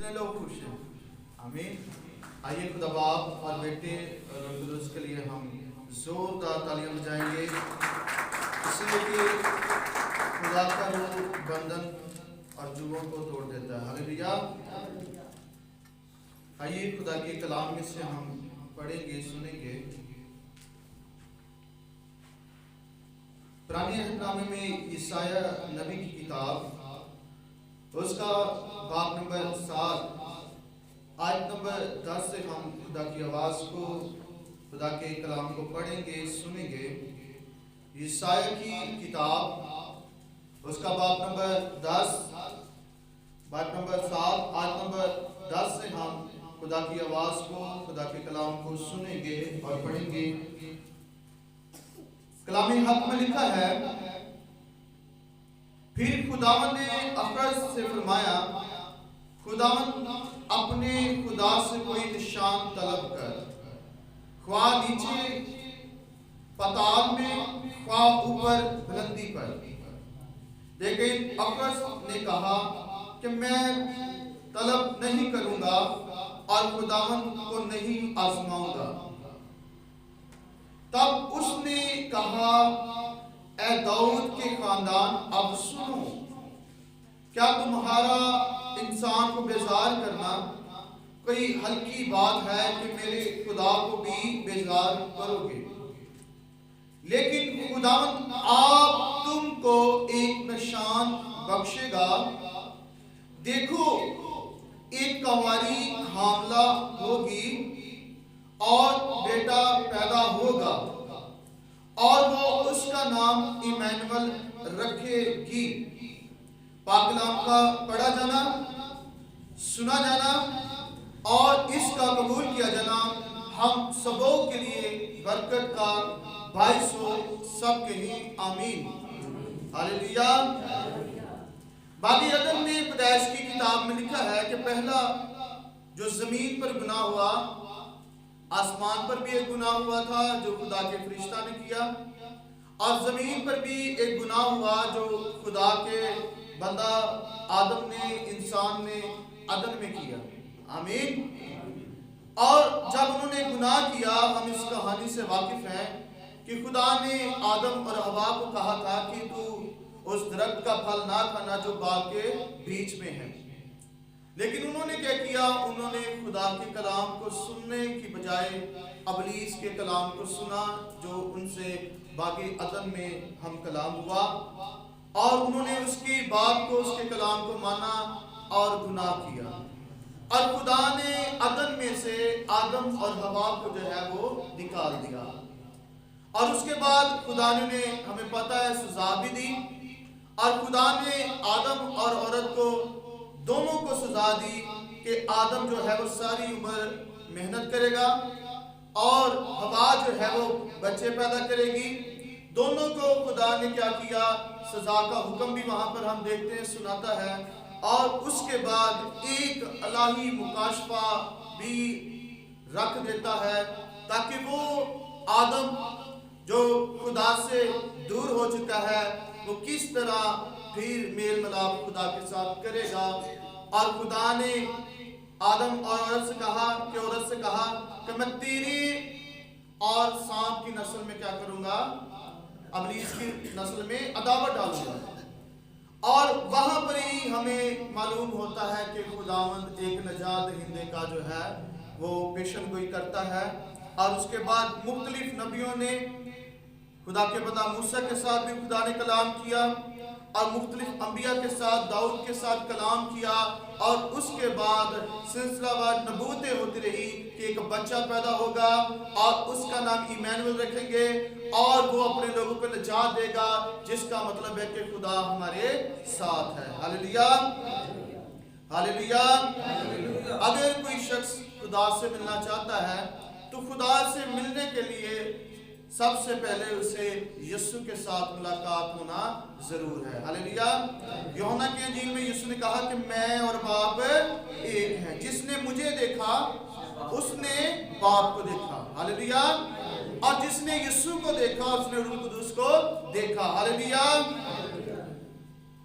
कितने लोग खुश हैं? आमीन। आइए खुदा बाप और बेटे और रूह कुदूस के लिए हम जोरदार तालियां बजाएंगे, इसलिए कि खुदा का रूह बंधन और जुओं को तोड़ देता है। हालेलुया। आइए खुदा के कलाम में से हम पढ़ेंगे, सुनेंगे। पुराने अहदनामे में यशाया नबी की किताब, उसका बाब नंबर 7 आयत नंबर 10 से हम खुदा की आवाज़ को, खुदा के कलाम को पढ़ेंगे, सुनेंगे। यशाया की किताब, उसका बाब नंबर 10, बाब नंबर 7 आयत नंबर 10 से हम खुदा की आवाज़ को, खुदा के कलाम को सुनेंगे और पढ़ेंगे। कलामी हक में लिखा है, फिर खुदावंद ने अफरज से फरमाया, खुदावंद अपने खुदा से कोई निशान तलब कर, ख्वाह नीचे पताल में, ख्वाह ऊपर बुलंदी पर। लेकिन अफरज ने कहा कि मैं तलब नहीं करूंगा और खुदावंद को नहीं आजमाऊंगा। तब उसने कहा, ऐ दाऊद के खानदान, अब सुनो, क्या तुम्हारा इंसान को बेजार करना कोई हल्की बात है कि मेरे खुदा को भी बेजार करोगे? लेकिन खुदावंद आप तुमको एक निशान बख्शेगा। देखो, एक कंवारी हामला होगी और बेटा पैदा होगा और वो उसका नाम इमैनुअल रखेगी। पाक कलाम का पढ़ा जाना, सुना जाना और इसका कबूल किया जाना हम सबों के लिए बरकत का बाइस हो, सब के लिए आमीन। हालेलुया। बाकी अदम में पैदाइश की किताब में लिखा है कि पहला जो जमीन पर गुनाह हुआ, आसमान पर भी एक गुनाह हुआ था जो खुदा के फरिश्ता ने किया, और जमीन पर भी एक गुनाह हुआ जो खुदा के बंदा आदम ने, इंसान ने अदन में किया। आमीन। और जब उन्होंने गुनाह किया, हम इस कहानी से वाकिफ हैं कि खुदा ने आदम और हवा को कहा था कि तू उस दरख्त का फल ना खाना जो बाग के बीच में है। लेकिन उन्होंने क्या किया? उन्होंने खुदा के कलाम को सुनने की बजाय अबलीस के कलाम को सुना जो उनसे बागी अदन में हम कलाम हुआ, और उन्होंने उसकी बात को, उसके कलाम को माना और गुनाह किया। और खुदा ने अदन में से आदम और हवा को जो है वो निकाल दिया। और उसके बाद खुदा ने, हमें पता है, सजा भी दी। और खुदा ने आदम और औरत को, दोनों को सजा दी कि आदम जो है वो सारी उम्र मेहनत करेगा और हवा जो है वो बच्चे पैदा करेगी। दोनों को खुदा ने क्या किया? सजा का हुक्म भी वहां पर हम देखते हैं, सुनाता है। और उसके बाद एक अलाही मुकाशफा भी रख देता है ताकि वो आदम जो खुदा से दूर हो चुका है वो किस तरह फिर मेल मिलाप खुदा के साथ करेगा। और खुदा ने आदम और औरत से कहा कि मैं तेरी और सांप की नस्ल में क्या करूंगा? अबलीस की नस्ल में अदावत डालूंगा। और वहां पर ही हमें मालूम होता है कि खुदावंद एक नजात दहिंदे का जो है वो पेशन गोई करता है। और उसके बाद मुख्तलिफ नबियों ने, खुदा के बंदा मूसा के साथ भी खुदा ने कलाम किया और मुख्तलिफ अंबिया के साथ, दाऊद के साथ कलाम किया। और उसके बाद सिलसिलावार नबूतें होती रही कि एक बच्चा पैदा होगा और उसका नाम इमैनुअल रखेंगे और वो अपने लोगों को निजात देगा, जिसका मतलब है कि खुदा हमारे साथ है। Hallelujah, hallelujah. अगर कोई शख्स खुदा से मिलना चाहता है तो खुदा से मिलने के लिए सबसे पहले उसे यीशु के साथ मुलाकात होना जरूर है। हालेलुया। यूहन्ना की इंजील में यीशु ने कहा कि मैं और बाप एक हैं। जिसने मुझे देखा उसने बाप को देखा। हालेलुया। और जिसने यीशु को देखा उसने रूह कुदूस को देखा। हालेलुया।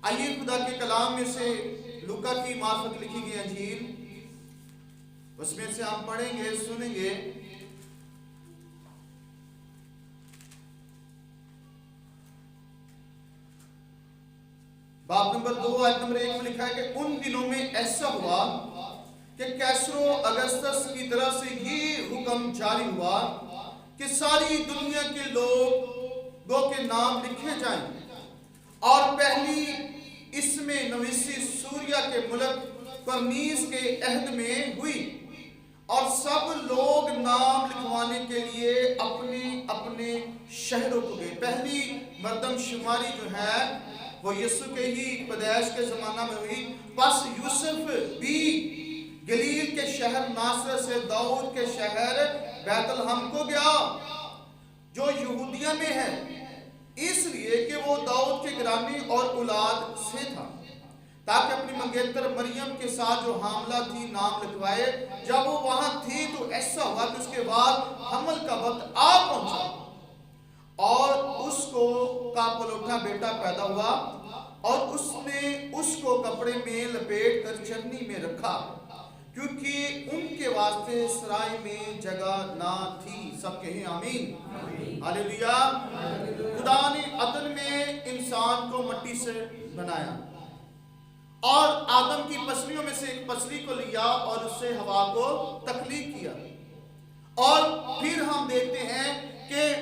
आइए खुदा के कलाम में से लूका की मार्फत लिखी गई इंजील اس میں سے ہم پڑھیں گے، سنیں گے۔ باب نمبر 2 آیت نمبر 1 میں لکھا ہے کہ ان دنوں میں ایسا ہوا کہ کیسرو اگستس کی طرف سے یہ حکم جاری ہوا کہ ساری دنیا کے لوگوں کے نام لکھے جائیں، اور پہلی اس میں نویسی سوریا کے ملک پرنیس کے عہد میں ہوئی، اور سب لوگ نام لکھوانے کے لیے اپنے اپنے شہروں کو گئے۔ پہلی مردم شماری جو ہے وہ یسوع کے ہی پیدائش کے زمانہ میں ہوئی۔ پس یوسف بھی گلیل کے شہر ناصرت سے داؤد کے شہر بیت الحم کو گیا جو یہودیہ میں ہے، اس لیے کہ وہ داؤد کے گھرانے اور اولاد سے تھا، تاکہ اپنی منگیتر مریم کے ساتھ جو حاملہ تھی نام لکھوائے۔ جب وہ وہاں تھی تو ایسا ہوا کہ اس کے بعد حمل کا وقت آ پہنچا، اور اس کو کا پلوٹا بیٹا پیدا ہوا، اور اس نے اس کو کپڑے میں لپیٹ کر چرنی میں رکھا، کیونکہ ان کے واسطے سرائے میں جگہ نہ تھی۔ سب کہیں آمین، ہاللیلویا۔ خدا نے عدن میں انسان کو مٹی سے بنایا، اور آدم کی پسلیوں میں سے ایک پسلی کو لیا اور اس سے ہوا کو تخلیق کیا، اور پھر ہم دیکھتے ہیں کہ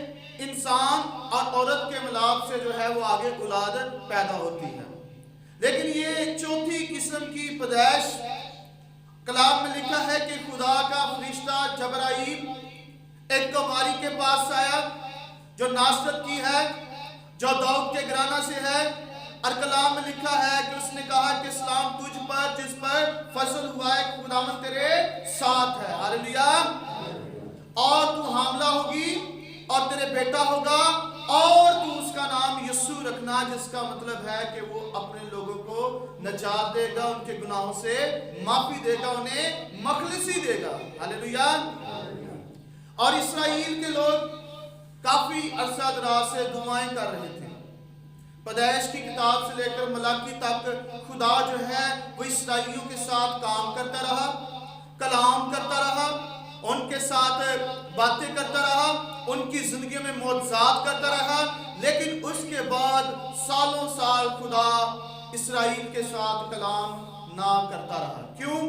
انسان اور عورت کے ملاپ سے جو ہے وہ آگے اولاد پیدا ہوتی ہے۔ لیکن یہ چوتھی قسم کی پیدائش کلام میں لکھا ہے کہ خدا کا فرشتہ جبرائیل ایک کماری کے پاس آیا جو ناصرت کی ہے، جو داؤد کے گھرانہ سے ہے، اور کلام میں لکھا ہے کہ اس نے کہا کہ سلام تجھ پر جس پر فضل ہوا ہے، خداوند تیرے ساتھ ہے، ہاللیلویا۔ اور تو حاملہ ہوگی اور تیرے بیٹا ہوگا، اور تو اس کا نام یسوع رکھنا، جس کا مطلب ہے کہ وہ اپنے لوگوں کو نجات دے گا، ان کے گناہوں سے معافی دے گا، انہیں مخلصی دے گا، ہاللیلویا۔ اور اسرائیل کے لوگ کافی عرصہ دراز سے دعائیں کر رہے تھے۔ پیدائش کی کتاب سے لے کر ملاکی تک خدا جو ہے وہ اسرائیلیوں کے ساتھ کام کرتا رہا، کلام کرتا رہا، ان کے ساتھ باتیں کرتا رہا، ان کی زندگی میں معجزات کرتا رہا۔ لیکن اس کے بعد سالوں سال خدا اسرائیل کے ساتھ کلام نہ کرتا رہا۔ کیوں؟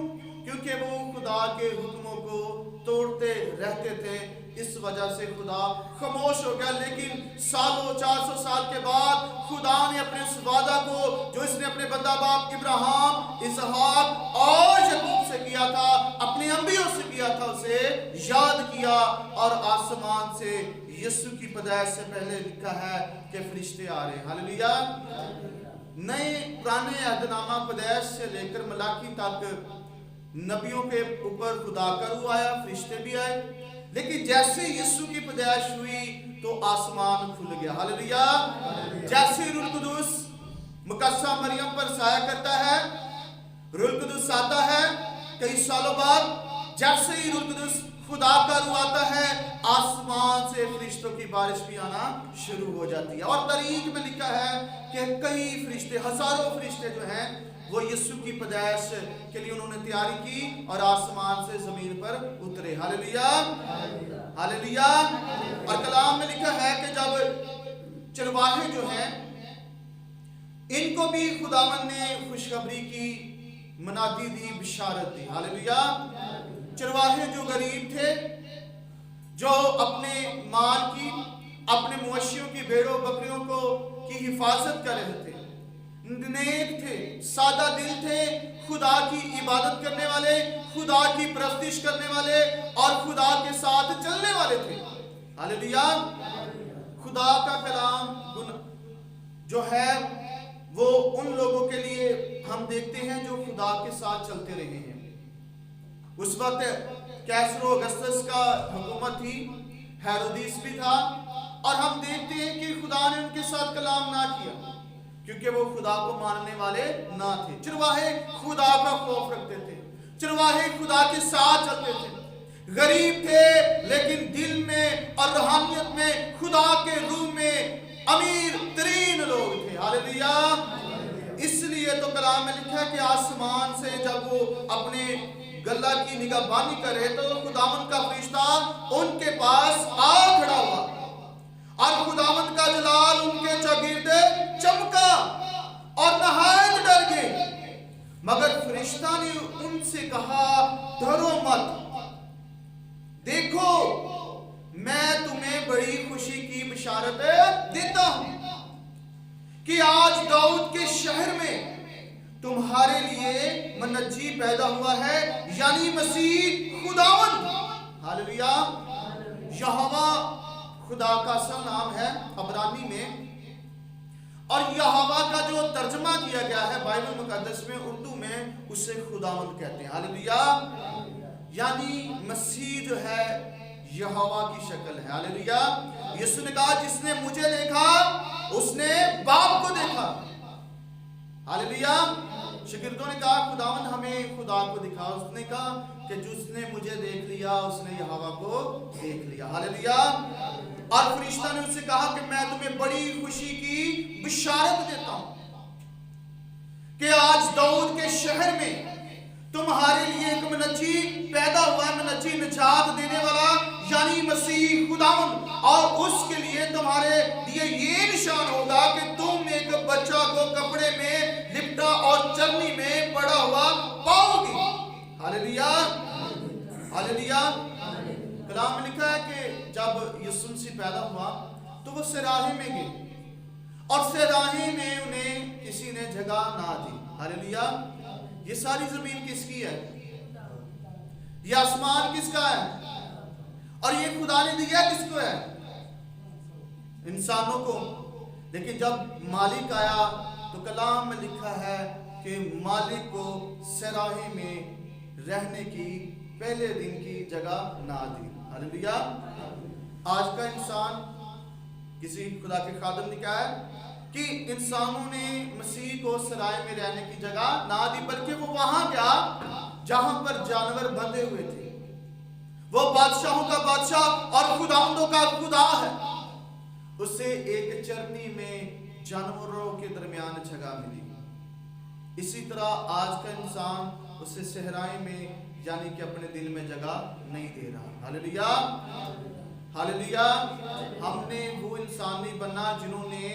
کیونکہ وہ خدا کے حکموں کو توڑتے رہتے تھے، اس وجہ سے خدا خاموش ہو گیا۔ لیکن سالوں 400 سال کے بعد خدا نے اپنے اس وعدہ کو جو اس نے اپنے بندہ باپ ابراہیم، اسحاق اور یعقوب سے کیا تھا، اپنے انبیوں سے کیا تھا، اسے یاد کیا، اور آسمان سے یسوع کی پیدائش سے پہلے لکھا ہے کہ فرشتے آ رہے ہیں، ہاللیلویا۔ نئے پرانے عہد نامہ پیدائش سے لے کر ملاکی تک نبیوں کے اوپر خدا کا روح آیا، فرشتے بھی آئے، لیکن جیسے یسوع کی پیدائش ہوئی تو آسمان کھل گیا، ہاللیلویا۔ جیسے روح القدس مقدسہ مریم پر سایہ کرتا ہے، روح القدس آتا ہے کئی سالوں بعد، جیسے ہی روح القدس خدا کا روح آتا ہے، آسمان سے فرشتوں کی بارش بھی آنا شروع ہو جاتی ہے۔ اور تاریخ میں لکھا ہے کہ کئی فرشتے، ہزاروں فرشتے جو ہیں وہ یسوع کی پیدائش کے لیے انہوں نے تیاری کی اور آسمان سے زمین پر اترے، ہاللیلویا، ہاللیلویا۔ اور کلام میں لکھا ہے کہ جب چرواہے جو ہیں ان کو بھی خداوند نے خوشخبری کی منادی دی، بشارت دی، ہاللیلویا۔ چرواہے جو غریب تھے، جو اپنے مال کی، اپنے مویشیوں کی، بھیڑوں بکریوں کی حفاظت کر رہے تھے، نیک تھے، سادہ دل تھے، خدا کی عبادت کرنے والے، خدا کی پرستش کرنے والے اور خدا کے ساتھ چلنے والے تھے، ہاللیلویا۔ خدا کا کلام جو ہے وہ ان لوگوں کے لیے ہم دیکھتے ہیں جو خدا کے ساتھ چلتے رہے ہیں۔ اس وقت کیسر و اگستس کا حکومت تھی، ہیرودیس بھی تھا، اور ہم دیکھتے ہیں کہ خدا نے ان کے ساتھ کلام نہ کیا کیونکہ وہ خدا کو ماننے والے نہ تھے۔ چرواہے خدا کا خوف رکھتے تھے، چرواہے خدا کے ساتھ چلتے تھے، غریب تھے لیکن دل میں اور روحانیت میں خدا کے روح میں امیر ترین لوگ تھے، ہاللیلویا۔ اس لیے تو کلام میں لکھا ہے کہ آسمان سے جب وہ اپنے गल्ला की निगहबानी कर रहे तो खुदावंद का फरिश्ता उनके पास आ खड़ा हुआ और खुदावंद का जलाल उनके चौगिर्दे चमका और नहायत डर गए। मगर फरिश्ता ने उनसे कहा, डरो मत, देखो मैं तुम्हें बड़ी खुशी की बिशारत देता हूं कि आज दाऊद के शहर में तुम्हारे लिए मनज्जी पैदा हुआ है, यानी मसीह खुदावंद। हालेलुया। यहोवा खुदा का असल नाम है अब्रानी में, और यहोवा का जो तर्जमा किया गया है बाइबल मुकद्दस में उर्दू में उसे खुदावंद कहते हैं। हालेलुया। यानी मसीह जो है यहोवा की शक्ल है। हालेलुया। यीशु ने कहा, जिसने मुझे देखा उसने बाप को देखा। हालेलुया। शागिर्दों ने कहा, खुदावंद हमें खुदा को दिखा। उसने कहा कि जिसने मुझे देख लिया उसने यहोवा को देख लिया। हालेलुया। और फरिश्ता ने उससे कहा कि मैं तुम्हें बड़ी खुशी की बिशारत देता हूं कि आज दाऊद के शहर में तुम्हारे लिए एक मनज्जी पैदा हुआ है, मनज्जी निजात देने वाला, यानी मसीह खुदावंद। और उसके लिए तुम्हारे लिए ये निशान होगा कि तुम एक बच्चा को कपड़े में लिपटा और चरनी में पड़ा हुआ पाओगे। हालेलुया। हालेलुया। कलाम में लिखा है कि जब यीशु मसीह पैदा हुआ तो वो सराहे में गए और सराहे में उन्हें किसी ने जगह ना दी। हालेलुया। ये सारी जमीन किसकी है? ये आसमान किसका है? और ये खुदा ने दिया किसको है? इंसानों को। लेकिन जब मालिक आया तो कलाम में लिखा है कि मालिक को सराहे में रहने की पहले दिन की जगह ना दी। हालेलुया। आज का इंसान, किसी खुदा के खादम ने कहा है कि इंसानों ने मसीह को सराय में रहने की जगह ना दी, बल्कि वो वहां गया जहां पर जानवर बंधे हुए थे। वो बादशाहों का बादशाह और खुदावंदों का खुदा है। उसे एक चरनी में जानवरों के दरमियान जगह मिली। इसी तरह आज का इंसान उसे सहराए में यानी कि अपने दिल में जगह नहीं दे रहा। हालेलुया। हालेलुया। हमने वो इंसान नहीं बनना जिन्होंने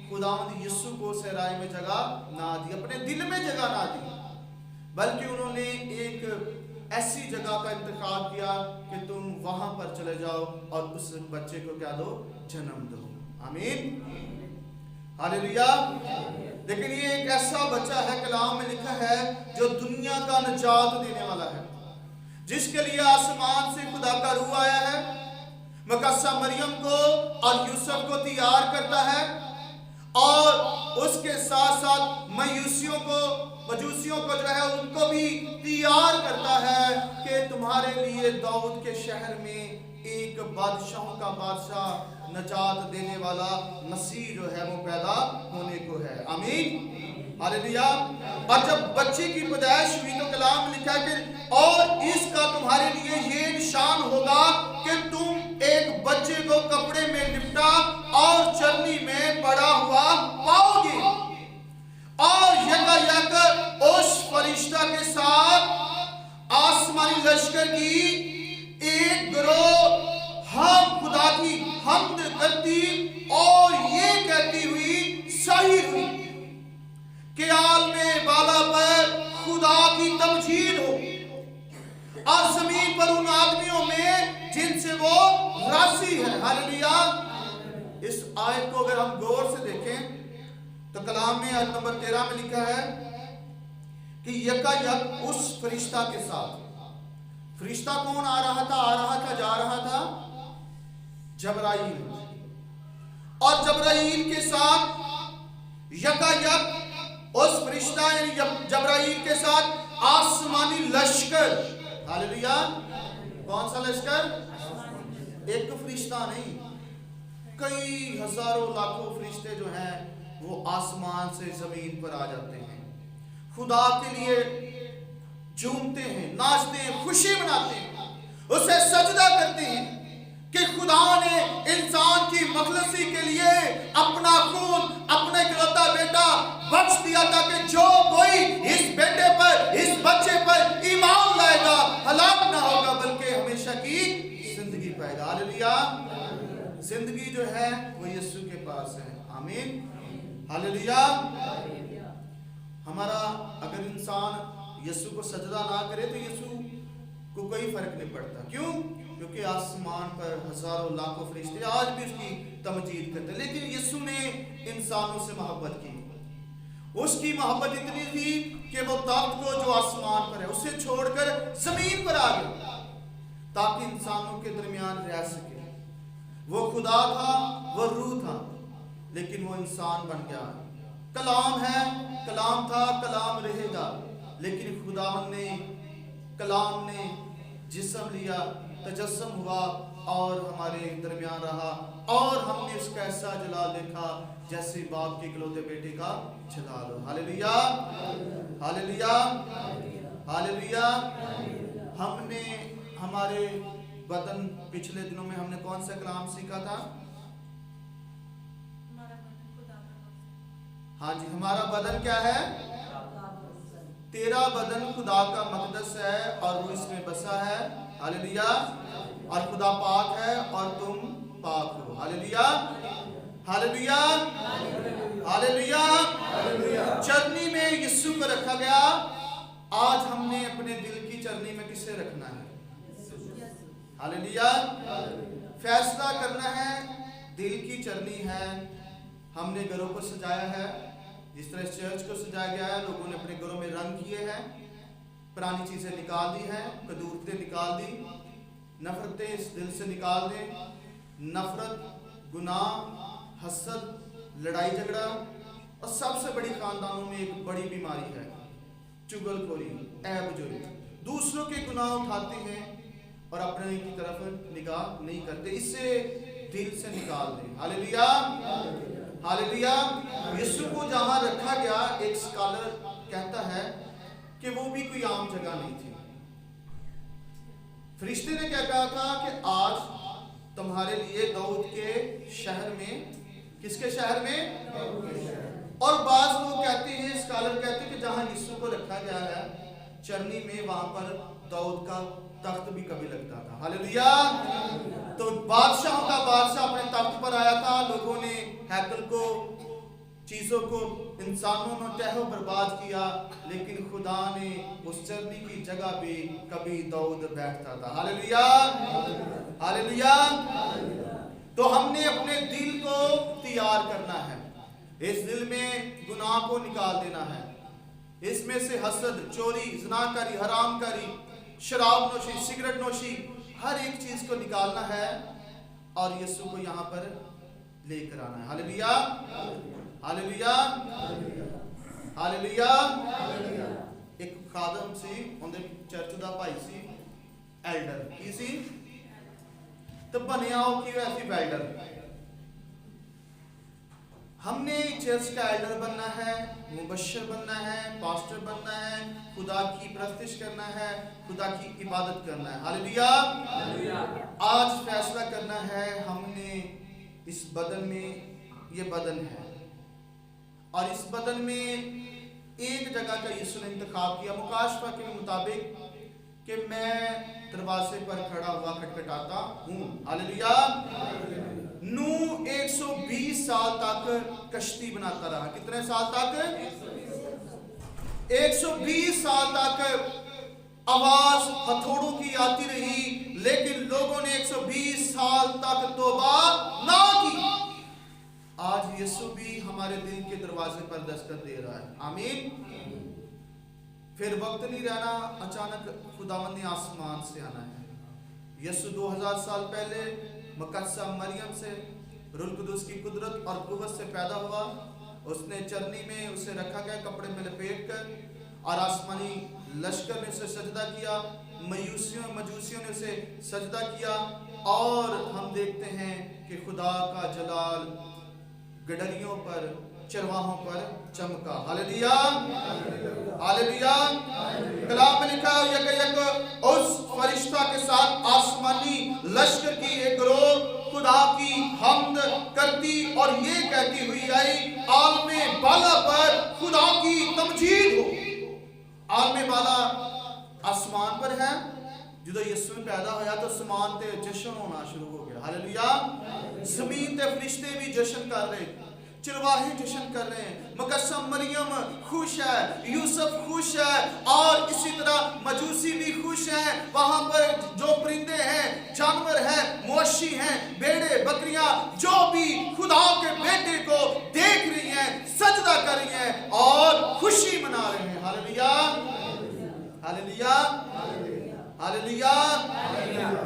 खुदावंद यीशु को सहराए में जगह ना दी, अपने दिल में जगह ना दी, बल्कि उन्होंने एक ऐसी जगह का इंतखाब किया कि तुम वहां पर चले जाओ और उस बच्चे को क्या दो? जन्म दो। आमीन। हालेलुया। लेकिन ये एक ऐसा बच्चा है, कलाम में लिखा है, जो दुनिया का निजात देने वाला है, जिसके लिए आसमान से खुदा का रूह आया है, मकद्दसा मरियम को और यूसुफ को तैयार करता है और उसके साथ साथ मजूसियों को जो है उनको भी तैयार करता है कि तुम्हारे लिए दाऊद के शहर में एक बादशाहों का बादशाह, नजात देने वाला मसीह जो है वो पैदा होने को है। आमीन। हालेलुया। और जब बच्चे की पैदाइश हुई तो कलाम में लिखा कि और इसका तुम्हारे लिए ये निशान होगा कि तुम एक बच्चे को कपड़े में लिपटा और चरनी में पड़ा हुआ पाओगे। और यकायक उस फरिश्ता के साथ आसमानी लश्कर की एक गिरोह हम खुदा की हम्द करती और ये कहती हुई सही हुई कि आलमे बाला पर खुदा की तमजीद हो और जमीन पर उन आदमियों में जिनसे वो राजी है। हालेलुया। इस आयत को अगर हम गौर से देखें तो कलाम में आयत नंबर 13 में लिखा है कि यकायक उस फरिश्ता के साथ, फरिश्ता कौन आ रहा था जा रहा था? जबराइल। और जबराइल के साथ यकायक उस फरिश्ता यानी जबराइल के साथ आसमानी लश्कर। हालेलुया। कौन सा लश्कर? एक तो फरिश्ता नहीं, कई हजारों लाखों फरिश्ते जो हैं वो आसमान से जमीन पर आ जाते हैं, खुदा के लिए झूमते हैं, नाचते हैं, खुशी मनाते हैं, उसे सजदा करते हैं कि खुदा ने इंसान की मखलसी के लिए अपना खून, अपने इकलौता बेटा बख्श दिया था कि जो कोई इस बेटे पर, इस बच्चे पर ईमान लाएगा हालेलुया। जिंदगी जो है वो यीशु के पास है। आमीन, हालेलुया। हमारा अगर इंसान यीशु को सजदा ना करे तो यीशु को कोई फर्क नहीं पड़ता। क्यों? क्योंकि आसमान पर हजारों लाखों फरिश्ते आज भी उसकी तमजीद करते, लेकिन यीशु ने इंसानों से मोहब्बत की। उसकी मोहब्बत इतनी थी कि वो तख्त को जो आसमान पर है उसे छोड़कर जमीन पर आ गया ताकि इंसानों के दरमियान रह सके। वो खुदा था, वो रूह था, लेकिन वो इंसान बन गया। कलाम है, कलाम था, कलाम रहेगा, लेकिन खुदावन ने, कलाम ने जिस्म लिया, तजस्सुम हुआ और हमारे दरमियान रहा, और हमने इसका ऐसा जलाल देखा जैसे बाप के इकलौते बेटे का जलाल हो। Hallelujah, hallelujah, hallelujah. हमने हमारे बदन, पिछले दिनों में हमने कौन सा कलाम सीखा था? हाँ जी, हमारा बदन क्या है? तेरा बदन खुदा का मकदस है और वो इसमें बसा है। हालेलुया। और खुदा पाक है और तुम पाक हो। Hallelujah, hallelujah, hallelujah. चरनी में यीशु को रखा गया। आज हमने अपने दिल की चरनी में किसे रखना है? हालेलुया। फैसला करना है, दिल की चरनी है। हमने घरों को सजाया है, जिस तरह चर्च को सजाया गया है, लोगों ने अपने घरों में रंग किए हैं, पुरानी चीजें निकाल दी हैं, कदूरतें निकाल दी, नफरतें इस दिल से निकाल दें। नफरत, गुनाह, हसद, लड़ाई झगड़ा, और सबसे बड़ी खानदानों में एक बड़ी बीमारी है चुगलखोरी, ऐबजोरी। दूसरों के गुनाह उठाते हैं और अपने की तरफ निगाह नहीं करते। इससे दिल से निकाल दें। Hallelujah, hallelujah. यीशु को जहां रखा गया, एक स्कॉलर कहता है कि वो भी कोई आम जगह नहीं थी। फरिश्ते ने क्या कहा था कि आज तुम्हारे लिए दाऊद के शहर में, किसके शहर में? और बाज लोग कहते हैं, स्कॉलर कहते हैं कि जहां यीशु को रखा गया है चरनी में, वहां पर दाऊद का तख्त भी कभी लगता था। हालेलुया। तो बादशाहों का बादशाह अपने तख्त पर आया था। लोगों ने हैकल को, चीजों को, इंसानों ने तहो बर्बाद किया, लेकिन खुदा ने उस चरनी की जगह पे कभी दाऊद बैठता था। Hallelujah, hallelujah. तो हमने अपने दिल को तैयार करना है। इस दिल में गुनाह को निकाल देना है। इसमें से हसद, चोरी, ज़िनाकारी, हरामकारी, शराब नोशी, सिगरेट नोशी, हर एक चीज को निकालना है और यीशु को यहाँ पर लेकर आना है। Hallelujah, hallelujah, hallelujah. एक खादम सी, उनके चर्च दा भाई सी, एल्डर की सी, तो बनिया हो कि वैसी वेल्डर। हमने चर्च का एल्डर बनना है, मुबशर बनना है, पास्टर बनना है, खुदा की प्रस्तिश करना है, खुदा की इबादत करना है। हालेलुया। आज फैसला करना है, हमने इस बदन में, ये बदन है और इस बदन में एक जगह का यीशु ने इंतखाब किया मुकाशफा के मुताबिक कि मैं दरवाजे पर खड़ा हुआ खटखटाता हूँ। हालेलुया। नूह 120 साल तक कश्ती बनाता रहा। कितने साल तक? 120 साल तक आवाज हथौड़ों की आती रही, लेकिन लोगों ने 120 साल तक तौबा ना की। आज यीशु भी हमारे दिल के दरवाजे पर दस्तक दे रहा है। आमीन। फिर वक्त नहीं रहना, अचानक खुदावंद ने आसमान से आना है। यीशु 2000 साल पहले मकद्सा मरियम से रूह कुदुस की कुदरत और कुव्वत से पैदा हुआ। उसने चरनी में उसे रखा गया कपड़े में लपेट कर, और आसमानी लश्कर ने उसे सजदा किया, मजूसियों ने उसे सजदा किया, और हम देखते हैं कि खुदा का जलाल गडरियों पर, चरवाहों पर चमका। Hallelujah, hallelujah. कलाम में लिखा यक उस फरिश्ता के साथ आसमानी लश्कर की एक गिरोह खुदा की हम्द करती और ये कहती हुई आई, आलमे बाला पर खुदा की तमजीद हो। आलमे बाला आसमान पर है جدو یسوع پیدا ہویا تو سمان تے جشن ہونا شروع ہو گیا. ہاللیلویہ. زمین تے فرشتے بھی جشن کر رہے, چرواہے جشن کر رہے ہیں. مقدسہ مریم خوش ہے, یوسف خوش ہے, اور اسی طرح مجوسی بھی خوش ہیں. وہاں پر جو پرندے ہیں, جانور ہیں, مویشی ہیں, بیڑے بکریاں, جو بھی خدا کے بیٹے کو دیکھ رہی ہیں, سجدہ کر رہی ہیں اور خوشی منا رہے ہیں. ہاللیلویہ. ہاللیلویہ. ہاللیلویہ.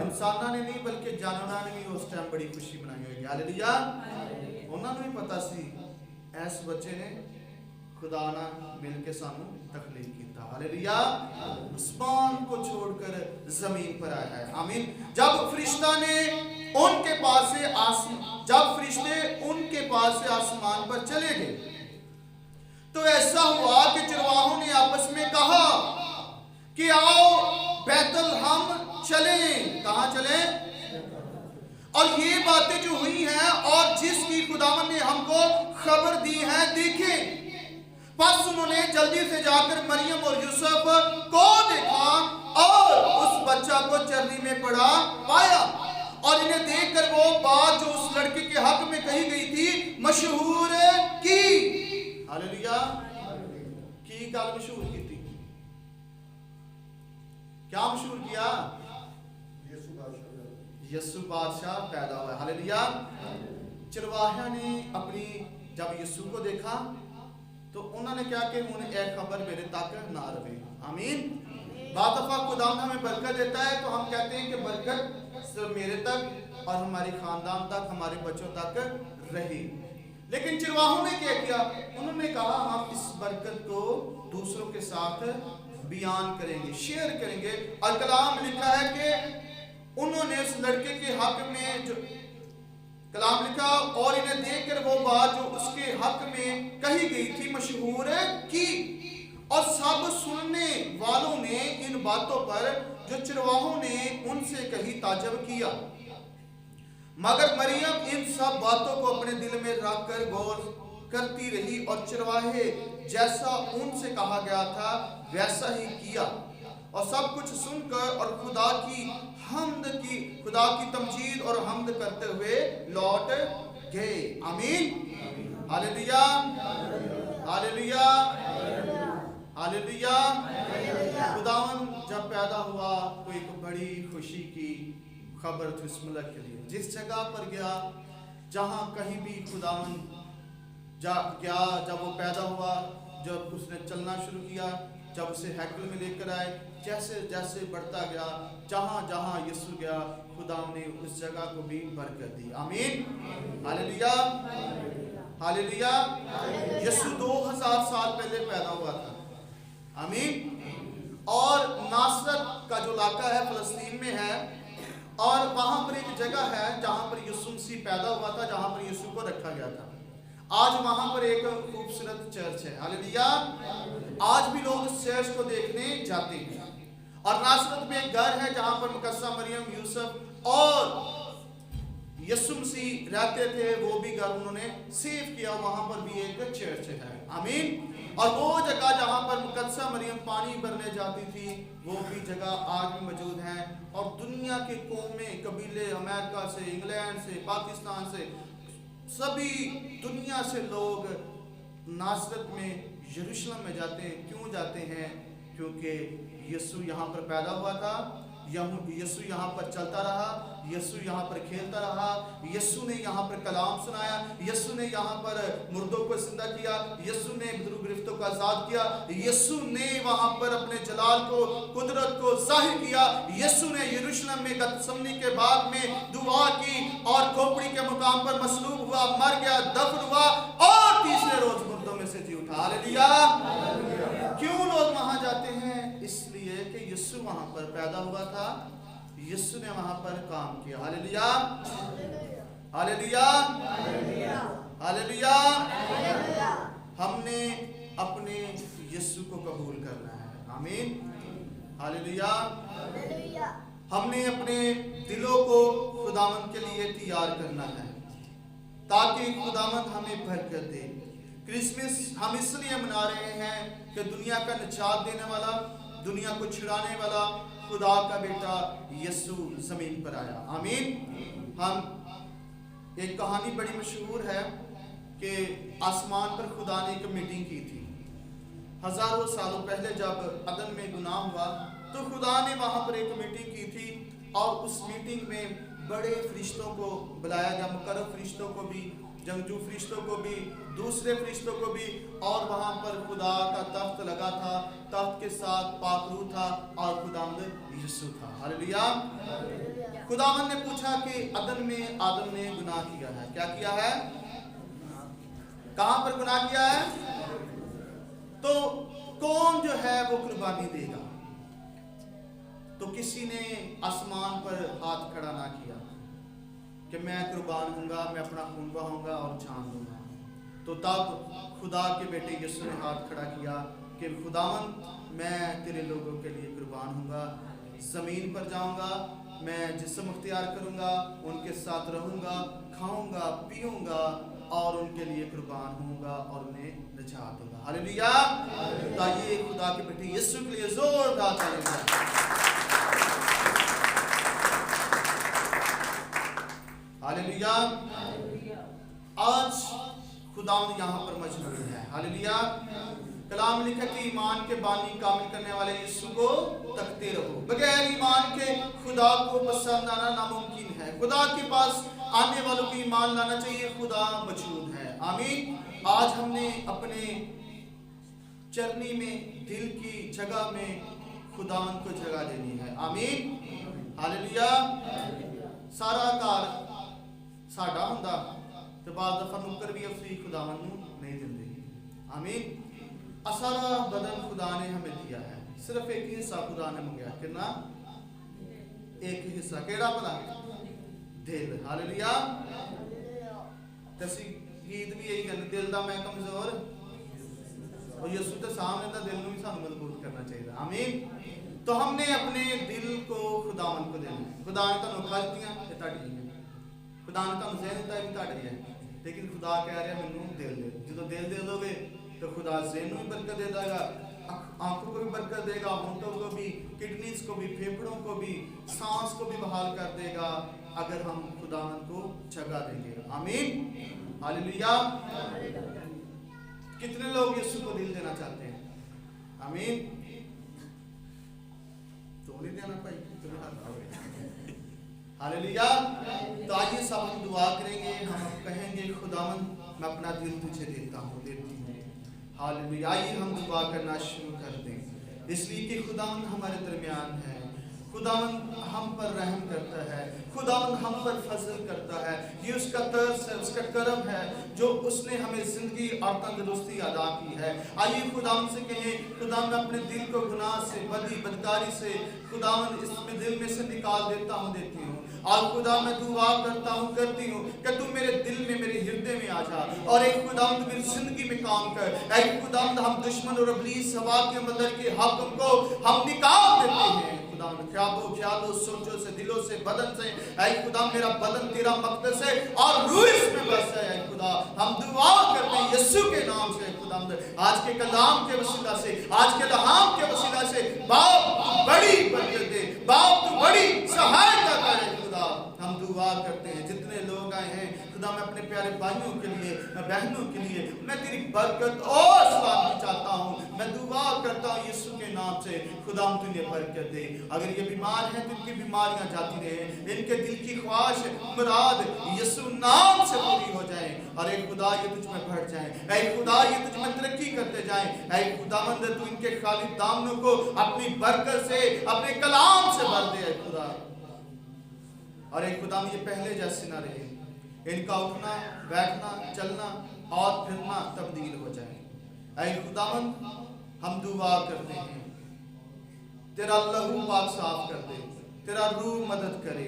انسانوں نے نہیں بلکہ جانوروں نے بھی اس ٹائم بڑی خوشی منائی ہوئی. ہاللیلویہ. انہوں نے بھی پتا سی ایس بچے نے خدا نہ مل کے سانو تخلیق کیتا. ہاللیلویہ. آسمان کو چھوڑ کر زمین پر آیا ہے. آمین. جب فرشتہ نے ان کے پاس سے جب فرشتے ان کے پاس سے آسمان پر چلے گئے تو ایسا ہوا کہ چرواہوں نے آپس میں کہا کہ آؤ بیت الحم چلیں. کہاں چلیں؟ اور یہ باتیں جو ہوئی ہیں اور جس کی خداوند نے ہم کو خبر دی ہے, دیکھیں. پس انہوں نے جلدی سے جا کر مریم اور یوسف کو دیکھا اور اس بچہ کو چرنی میں پڑا پایا, اور انہیں دیکھ کر وہ بات جو اس لڑکے کے حق میں کہی گئی تھی مشہور کی. ہاللیلویہ. کی گل مشہور کی تھی؟ کیا مشہور کیا؟ یسوع بادشاہ پیدا ہوا. ہاللیلویہ. چرواہیاں نے اپنی جب یسوع کو دیکھا تو انہوں نے کیا کہ انہیں ایک خبر میرے تک نہ رہے. آمین. بعض دفعہ خدا ہمیں برکت دیتا ہے تو ہم کہتے ہیں کہ برکت صرف میرے تک اور ہماری خاندان تک, ہمارے بچوں تک رہی. لیکن چرواہوں نے کیا کیا؟ انہوں نے کہا ہم اس برکت کو دوسروں کے ساتھ بیان کریں گے, شیئر کریں گے. اور کلام لکھا ہے کہ انہوں نے اس لڑکے کے حق میں جو کلام لکھا اور انہیں دیکھ کر وہ بات جو اس کے حق میں کہی گئی تھی مشہور کی. اور سب سننے والوں نے ان باتوں پر جو چرواہوں نے ان سے کہی تعجب کیا, مگر مریم ان سب باتوں کو اپنے دل میں رکھ کر غور کرتی رہی اور چرواہے جیسا ان سے کہا گیا تھا ویسا ہی کیا. اور سب کچھ سن کر اور خدا کی تمجید اور حمد کرتے ہوئے لوٹ گئے. آمین. ہاللیلویہ. ہاللیلویہ. ہاللیلویہ. خداوند جب پیدا ہوا تو ایک بڑی خوشی کی خبر تھی اس ملک کے لیے. جس جگہ پر گیا, جہاں کہیں بھی خداوند گیا, جب وہ پیدا ہوا, جب اس نے چلنا شروع کیا, جب اسے ہیکل میں لے کر آئے, جیسے جیسے بڑھتا گیا, جہاں جہاں یسوع گیا, خدا نے اس جگہ کو بھی برکت دی. آمین. ہاللیلویہ. ہاللیلویہ. یسوع 2000 سال پہلے پیدا ہوا تھا. آمین. اور ناصرت کا جو علاقہ ہے فلسطین میں ہے, اور وہاں پر ایک جگہ ہے جہاں پر یسوع مسیح پیدا ہوا تھا, جہاں پر یسوع کو رکھا گیا تھا. آج وہاں پر ایک خوبصورت چرچ ہے. ہاللیلویہ. آج بھی لوگ اس چرچ کو دیکھنے جاتے ہیں. اور ناصرت میں ایک گھر ہے جہاں پر مقدسہ مریم, یوسف اور یسوع مسیح رہتے تھے. وہ بھی گھر انہوں نے سیو کیا, وہاں پر بھی ایک چرچ ہے. آمین. اور وہ جگہ جہاں پر مقدسہ مریم پانی بھرنے جاتی تھی, وہ بھی جگہ آج بھی موجود ہیں. اور دنیا کے قومیں, قبیلے, امریکہ سے, انگلینڈ سے, پاکستان سے, سبھی دنیا سے لوگ ناصرت میں یروشلم میں جاتے ہیں. کیوں جاتے ہیں؟ کیونکہ یسوع یہاں پر پیدا ہوا تھا, یسوع یہاں پر چلتا رہا, یسوع یہاں پر کھیلتا رہا, یسوع نے یہاں پر کلام سنایا, یسوع نے یہاں پر مردوں کو زندہ کیا, یسوع نے بدرو گرفتوں کو آزاد کیا, یسوع نے وہاں پر اپنے جلال کو, قدرت کو ظاہر کیا. یسوع نے یروشلم میں گتسمنی کے باغ میں دعا کی اور کھوپڑی کے مقام پر مصلوب ہوا, مر گیا, دفن ہوا اور تیسرے روز مردوں میں سے جی اٹھا. ہاللیلویہ. کیوں لوگ وہاں جاتے ہیں؟ اس لیے کہ یسوع وہاں پر پیدا ہوا تھا, یسوع نے وہاں پر کام کیا. ہاللیلویہ. ہاللیلویہ. ہاللیلویہ. ہم نے اپنے یسوع کو قبول کرنا ہے. آمین. ہاللیلویہ. ہم نے اپنے دلوں کو خداوند کے لیے تیار کرنا ہے تاکہ خداوند ہمیں برکت دے. کرسمس ہم اس لیے منا رہے ہیں کہ دنیا کا نجات دینے والا, دنیا کو چھڑانے والا खुदा का बेटा यीशु जमीन पर आया। आमीन। हम एक कहानी बड़ी मशहूर है कि आसमान पर खुदा ने एक मीटिंग की थी। हजारों सालों पहले जब अदन में गुनाह हुआ तो खुदा ने वहां पर एक मीटिंग की थी और उस मीटिंग में बड़े फरिश्तों को बुलाया गया, मुकर्रब फरिश्तों को भी, जंगजू फरिश्तों को भी, दूसरे फरिश्तों को भी, और वहां पर खुदा का तख्त लगा था, तख्त के साथ पाकरू था और खुदावंद यीशु था। हालेलुया। खुदावंद ने पूछा कि अदन में आदम ने गुनाह किया है। क्या किया है? कहां पर गुनाह किया है? तो कौन जो है वो कुर्बानी देगा? तो किसी ने आसमान पर हाथ खड़ा ना किया कि मैं कुर्बान हूंगा, मैं अपना खून बहाऊंगा और जान दूंगा। तो तब खुदा के बेटे यीशु ने हाथ खड़ा किया कि खुदावंद, मैं तेरे लोगों के लिए कुर्बान हूंगा, जमीन पर जाऊंगा, मैं जिस्म अख्तियार करूंगा, उनके साथ रहूंगा, खाऊंगा, पीऊंगा और उनके लिए कुर्बान होऊंगा और उन्हें निजात दूंगा। हालेलुया। ताकि खुदा के बेटे यीशु के लिए जोरदार तालियां। हालेलुया। आज खुदावंद यहाँ पर मौजूद है। हालेलुया। कलाम में लिखा कि ईमान के बानी कामिल करने वाले यीशु को तकते रहो। बगैर ईमान के खुदा को पसंद आना नामुमकिन है। खुदा के पास आने वालों को ईमान लाना चाहिए, खुदा मौजूद है। आमीन। आज हमने अपने चरनी में, दिल की जगह में खुदावंद को जगह देनी है। आमीन। हालेलुया। सारा कार साडा हुंदा ते बाद दफा नुकर भी अफसी खुदावन नूं नहीं दिंदे। आमीन। सारा बदन खुदा ने हमें दिया है, सिर्फ एक ही हिस्सा खुदा ने मंगया। कितना? एक हिस्सा। केड़ा भला? दिल। हालेलुया। तसी गीत भी यही कहते, दिल दा मैं कमजोर और यीशु के सामने दा दिल नूं भी सानूं मजबूत करना चाहिए। आमीन। तो हमने अपने दिल को खुदावन को देना है। खुदा ने तुहानूं अखां दित्तियां, ये तुहाडी है। खुदा ने तुहानूं ज़हन दित्ता, ये तुहाडी है। लेकिन खुदा कह रहा है मैनूं दिल दे। जो दिल दे दोगे तो खुदा ज़हन में बरकत दे देगा, आंखों को भी बरकत देगा, होंठों को भी, किडनीज को भी, फेफड़ों को भी, सांस को भी बहाल कर देगा अगर हम खुदावंद को जगह देंगे। आमीन। हालेलुया। कितने लोग यीशु को दिल देना चाहते हैं? आमीन। तो नहीं देना भाई, तुम्हें हाथ आओगे। हालेलुया। तो आइए सब हम दुआ करेंगे, हम कहेंगे खुदावंद मैं अपना दिल तुझे देता हूँ, देती हूँ। हालेलुया। आइए हम दुआ करना शुरू कर दें, इसलिए कि खुदावंद हमारे दरमियान है, खुदावंद हम पर रहम करता है, खुदावंद हम पर फजल करता है। ये उसका तरस है, उसका करम है जो उसने हमें जिंदगी और तंदुरुस्ती अदा की है। आइए खुदावंद से कहें, खुदावंद अपने दिल को गुनाह से, बदी बदकारी से खुदावंद इसमें दिल में से निकाल देता हूँ, देती हूँ। और खुदा मैं दुआ करता हूँ, करती हूँ कि तू मेरे दिल में, मेरे हृदय में आ जा और एक खुदावंद मेरी जिंदगी में काम कर। एक खुदावंद हम दुश्मन और इब्लीस हवा के मंदिर के हाकिम को हम निकाल देते हैं। खुदावंद ख्यालों, सोचों से, दिलों से, बदन से, ऐ खुदा मेरा बदन तेरा मक़दस है और रूह इसमें बस है। ऐ खुदा हम दुआ करते हैं यीशु के नाम से। खुदावंद आज के कलाम के वसीला से, आज के लहाम के वसीला से बाप बड़ी बरकत दे, बाप तू बड़ी सहायता करे। खुदा हम दुआ करते हैं जितने लोग आए हैं खुदा, मैं अपने प्यारे भाइयों के लिए, मैं बहनों के लिए मैं तेरी बरकत और सलामती चाहता हूँ। मैं दुआ करता हूँ यीशु के नाम से, खुदा हम तुझे बरकत दे। अगर ये बीमार हैं तो इनकी बीमारियां जाती रहे, इनके दिल की ख्वाहिश मुराद यीशु नाम से पूरी हो जाए और एक खुदा ये तुझ में बढ़ जाए, ऐ खुदा ये तुझ में तरक्की करते जाए। ऐ खुदावंद तू इनके खाली दामनों को अपनी बरकत से, अपने कलाम से भर दे। ऐ खुदा और एक खुदा ये पहले जैसे ना रहे, इनका उठना, बैठना, चलना और फिरना तब्दील हो जाए। ऐ खुदावंद हम दुआ करते हैं तेरा लहू पाक साफ कर दे, तेरा रूह मदद करे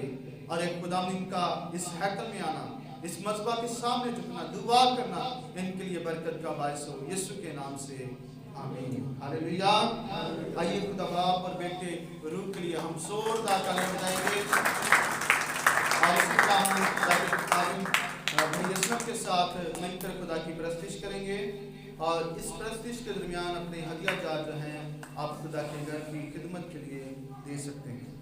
और एक खुदावंद इनका इस हैकल में आना, इस मज़बा के सामने झुकना, दुआ करना इनके लिए बरकत का बायस हो यीशु के नाम से। आमीन। हालेलुया। आइए खुदा बाप और बेटे रूह के लिए हम जोरदार तालियां बजाएंगे और इसी तरह हम यीशु के साथ मिलकर खुदा की प्रस्तुति करेंगे और इस प्रस्तुति के दरमियान अपने हदिया जार जो हैं आप खुदा के घर की खिदमत के लिए دے سکتے ہیں۔